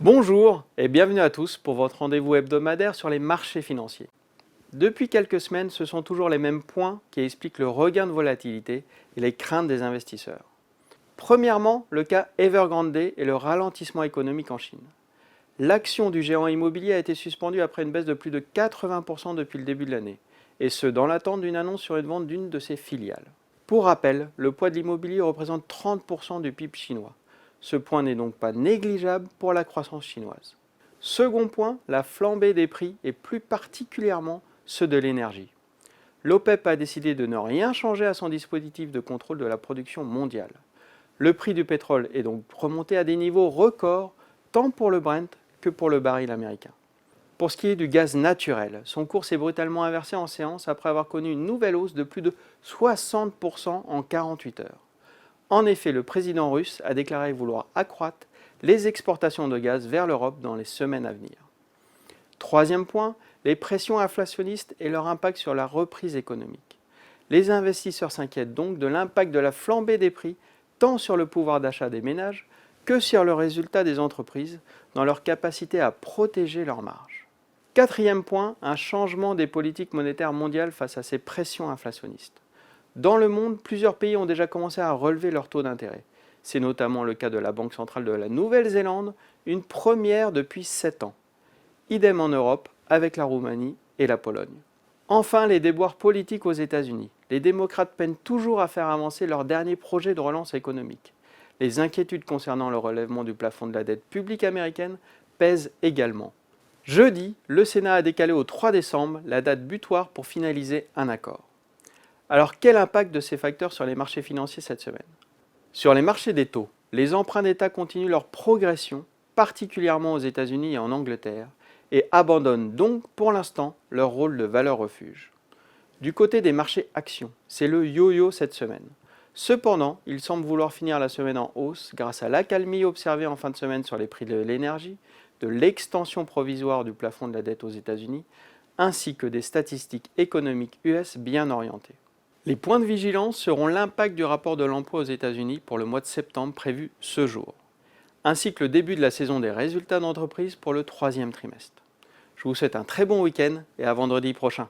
Bonjour et bienvenue à tous pour votre rendez-vous hebdomadaire sur les marchés financiers. Depuis quelques semaines, ce sont toujours les mêmes points qui expliquent le regain de volatilité et les craintes des investisseurs. Premièrement, le cas Evergrande et le ralentissement économique en Chine. L'action du géant immobilier a été suspendue après une baisse de plus de 80% depuis le début de l'année, et ce dans l'attente d'une annonce sur une vente d'une de ses filiales. Pour rappel, le poids de l'immobilier représente 30% du PIB chinois. Ce point n'est donc pas négligeable pour la croissance chinoise. Second point, la flambée des prix et plus particulièrement ceux de l'énergie. L'OPEP a décidé de ne rien changer à son dispositif de contrôle de la production mondiale. Le prix du pétrole est donc remonté à des niveaux records tant pour le Brent que pour le baril américain. Pour ce qui est du gaz naturel, son cours s'est brutalement inversé en séance après avoir connu une nouvelle hausse de plus de 60% en 48 heures. En effet, le président russe a déclaré vouloir accroître les exportations de gaz vers l'Europe dans les semaines à venir. Troisième point, les pressions inflationnistes et leur impact sur la reprise économique. Les investisseurs s'inquiètent donc de l'impact de la flambée des prix tant sur le pouvoir d'achat des ménages que sur le résultat des entreprises dans leur capacité à protéger leurs marges. Quatrième point, un changement des politiques monétaires mondiales face à ces pressions inflationnistes. Dans le monde, plusieurs pays ont déjà commencé à relever leur taux d'intérêt. C'est notamment le cas de la Banque centrale de la Nouvelle-Zélande, une première depuis 7 ans. Idem en Europe, avec la Roumanie et la Pologne. Enfin, les déboires politiques aux États-Unis. Les démocrates peinent toujours à faire avancer leur dernier projet de relance économique. Les inquiétudes concernant le relèvement du plafond de la dette publique américaine pèsent également. Jeudi, le Sénat a décalé au 3 décembre la date butoir pour finaliser un accord. Alors quel impact de ces facteurs sur les marchés financiers cette semaine? Sur les marchés des taux, les emprunts d'État continuent leur progression, particulièrement aux États-Unis et en Angleterre, et abandonnent donc pour l'instant leur rôle de valeur refuge. Du côté des marchés actions, c'est le yo-yo cette semaine. Cependant, il semble vouloir finir la semaine en hausse grâce à l'accalmie observée en fin de semaine sur les prix de l'énergie, de l'extension provisoire du plafond de la dette aux États-Unis, ainsi que des statistiques économiques US bien orientées. Les points de vigilance seront l'impact du rapport de l'emploi aux États-Unis pour le mois de septembre prévu ce jour, ainsi que le début de la saison des résultats d'entreprise pour le troisième trimestre. Je vous souhaite un très bon week-end et à vendredi prochain.